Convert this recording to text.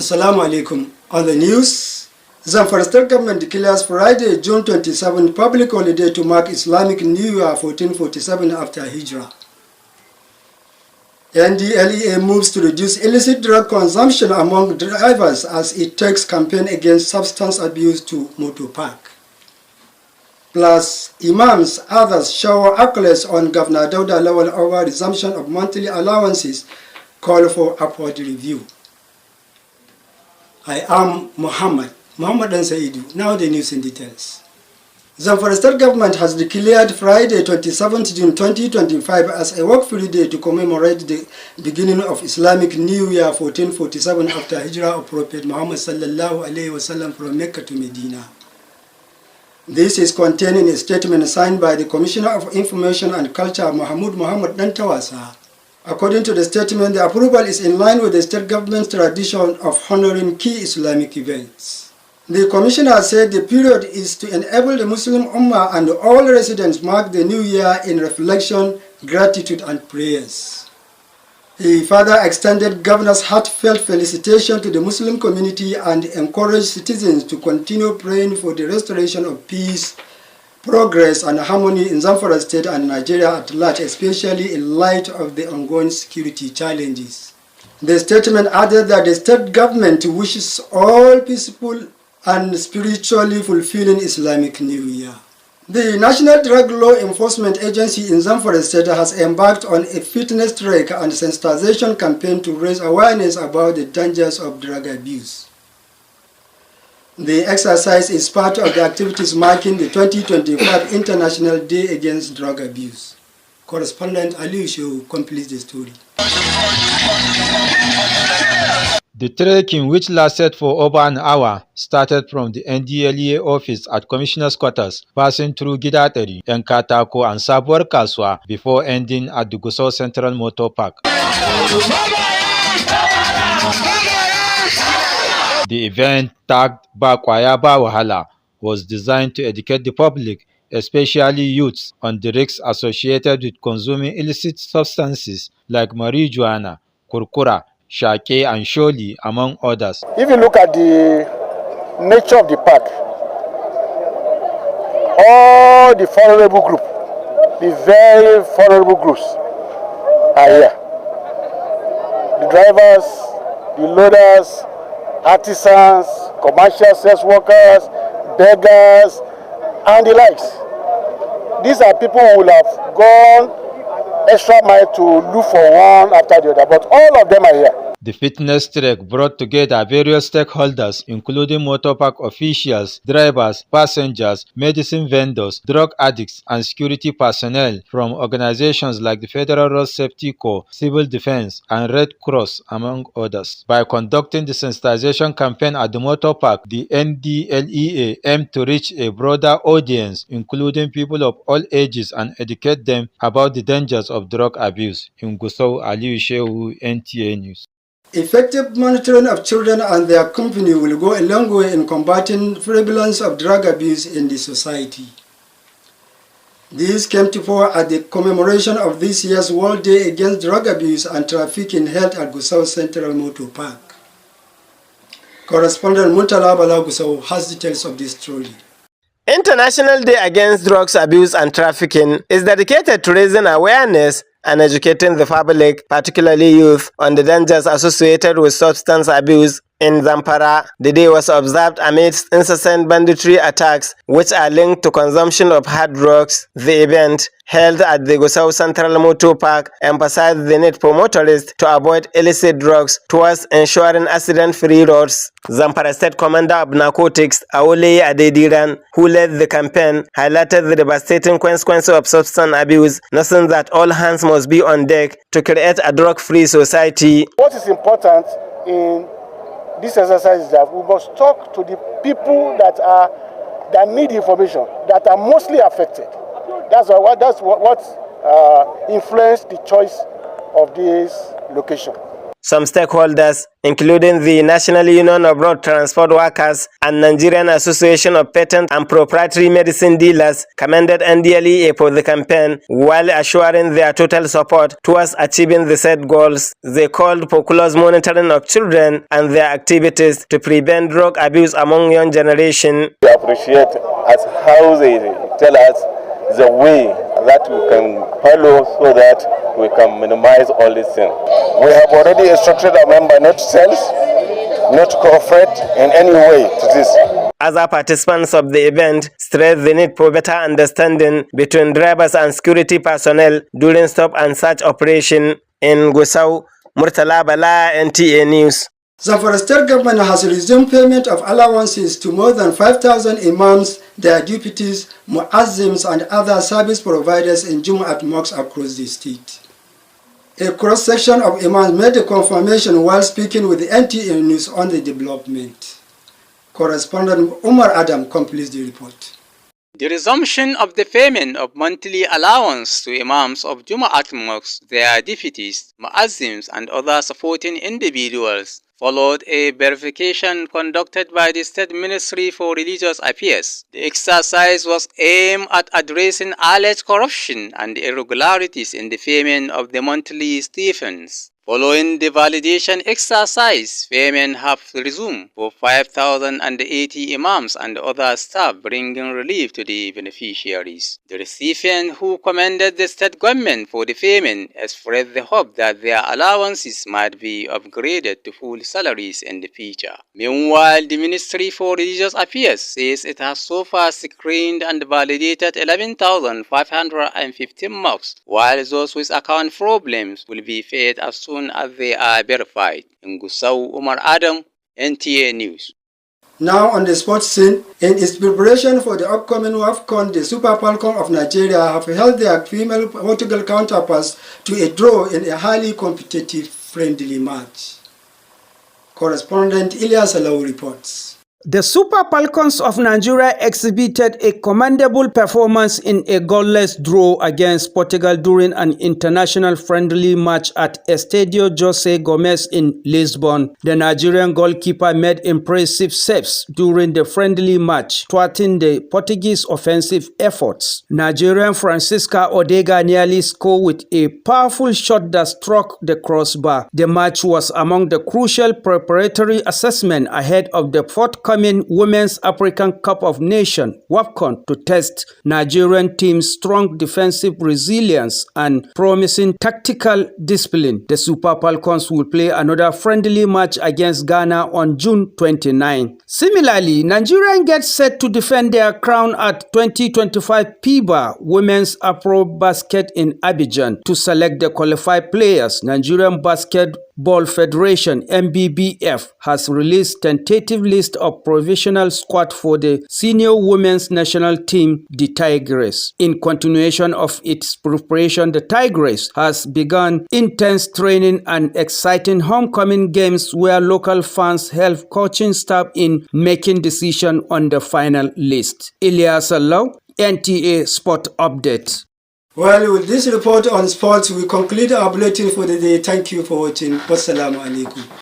Assalamu alaikum. On the news, Zamfara State Government declares Friday, June 27, public holiday to mark Islamic New Year 1447 after Hijrah. NDLEA moves to reduce illicit drug consumption among drivers as it takes campaign against substance abuse to motor park. Plus, imams, others shower accolades on Governor Dauda Lawal over resumption of monthly allowances, call for upward review. I am Muhammad Dan Saidu. Now the news in details. Zamfara State Government has declared Friday, 27th June 2025 as a work-free day to commemorate the beginning of Islamic New Year 1447 after Hijrah of Prophet Muhammad sallallahu alaihi wasallam from Mecca to Medina. This is contained in a statement signed by the Commissioner of Information and Culture, Muhammad Dan Tawasa. According to the statement, the approval is in line with the state government's tradition of honoring key Islamic events. The commissioner said the period is to enable the Muslim Ummah and all residents mark the new year in reflection, gratitude and prayers. He further extended Governor's heartfelt felicitation to the Muslim community and encouraged citizens to continue praying for the restoration of peace, progress and harmony in Zamfara State and Nigeria at large, especially in light of the ongoing security challenges. The statement added that the state government wishes all peaceful and spiritually fulfilling Islamic New Year. The National Drug Law Enforcement Agency in Zamfara State has embarked on a fitness track and sensitization campaign to raise awareness about the dangers of drug abuse. The exercise is part of the activities marking the 2025 International Day Against Drug Abuse. Correspondent Ali Shehu completes the story. The trekking, which lasted for over an hour, started from the NDLEA office at Commissioner's Quarters, passing through Gidatari, Yankatako and Sabuwar Kasuwa before ending at the Gusau Central Motor Park. The event, tagged Bakwaya Ba Wahala, was designed to educate the public, especially youths, on the risks associated with consuming illicit substances like marijuana, kurkura, shake and sholi, among others. If you look at the nature of the park, all the vulnerable groups, the very vulnerable groups are here. The drivers, the loaders, artisans, commercial sex workers, beggars, and the likes. These are people who will have gone extra mile to look for one after the other, but all of them are here. The fitness trek brought together various stakeholders, including motor park officials, drivers, passengers, medicine vendors, drug addicts, and security personnel from organizations like the Federal Road Safety Corps, Civil Defense, and Red Cross, among others. By conducting the sensitization campaign at the motor park, the NDLEA aimed to reach a broader audience, including people of all ages, and educate them about the dangers of drug abuse. In Gusau, Ali Shehu, NTA News. Effective monitoring of children and their company will go a long way in combating prevalence of drug abuse in the society. This came to fore at the commemoration of this year's World Day Against Drug Abuse and Trafficking held at Gusau Central Motor Park. Correspondent Muntala Bala Gusau has details of this story. International Day Against Drugs Abuse and Trafficking is dedicated to raising awareness and educating the public, particularly youth, on the dangers associated with substance abuse. In Zamfara, the day was observed amidst incessant banditry attacks which are linked to consumption of hard drugs. The event, held at the Gusau Central Motor Park, emphasized the need for motorists to avoid illicit drugs towards ensuring accident-free roads. Zamfara State Commander of Narcotics, Aole Adediran, who led the campaign, highlighted the devastating consequences of substance abuse, noting that all hands must be on deck to create a drug-free society. What is important in this exercise is that we must talk to the people that need information, that are mostly affected. That's what influenced the choice of this location. Some stakeholders, including the National Union of Road Transport Workers and Nigerian Association of Patent and Proprietary Medicine Dealers, commended NDLEA for the campaign while assuring their total support towards achieving the set goals. They called for close monitoring of children and their activities to prevent drug abuse among young generation. We appreciate as how they tell us the way that we can follow so that we can minimize all these things. We have already instructed our member not to sell, not to cooperate in any way to this. Other participants of the event stressed the need for better understanding between drivers and security personnel during stop and search operation in Gusau. Murtala Bala, NTA News. Zamfara state government has resumed payment of allowances to more than 5,000 imams, their deputies, muazzims, and other service providers in Jumu'at mosques across the state. A cross-section of imams made a confirmation while speaking with the NTA News on the development. Correspondent Umar Adam completes the report. The resumption of the payment of monthly allowance to imams of Jumu'at mosques, their deputies, muazzims, and other supporting individuals followed a verification conducted by the State Ministry for Religious Affairs. The exercise was aimed at addressing alleged corruption and irregularities in the payment of the monthly stipends. Following the validation exercise, payment have resumed for 5,080 imams and other staff, bringing relief to the beneficiaries. The recipient, who commended the state government for the payment, expressed the hope that their allowances might be upgraded to full salaries in the future. Meanwhile, the Ministry for Religious Affairs says it has so far screened and validated 11,515 mosques, while those with account problems will be paid as soon as they are verified. In Gusau, Umar Adam, NTA News. Now on the sports scene, in its preparation for the upcoming WAFCON, the Super Falcons of Nigeria have held their female Portugal counterparts to a draw in a highly competitive friendly match. Correspondent Ilyas Alaou reports. The Super Falcons of Nigeria exhibited a commendable performance in a goalless draw against Portugal during an international friendly match at Estadio José Gomes in Lisbon. The Nigerian goalkeeper made impressive saves during the friendly match, thwarting the Portuguese offensive efforts. Nigerian Francisca Odega nearly scored with a powerful shot that struck the crossbar. The match was among the crucial preparatory assessment ahead of the forthcoming Women's African Cup of Nations (WAFCON) to test Nigerian team's strong defensive resilience and promising tactical discipline. The Super Falcons will play another friendly match against Ghana on June 29. Similarly, Nigerian get set to defend their crown at 2025 PIBA Women's Afro Basket in Abidjan. To select the qualified players, Nigerian Basketball Federation (NBBF) has released tentative list of provisional squad for the senior women's national team, the Tigers. In continuation of its preparation, the Tigers has begun intense training and exciting homecoming games where local fans help coaching staff in making decisions on the final list. Ilyas Alaou, NTA Sport Update. Well, with this report on sports, we conclude our bulletin for the day. Thank you for watching. Wassalamu alaikum.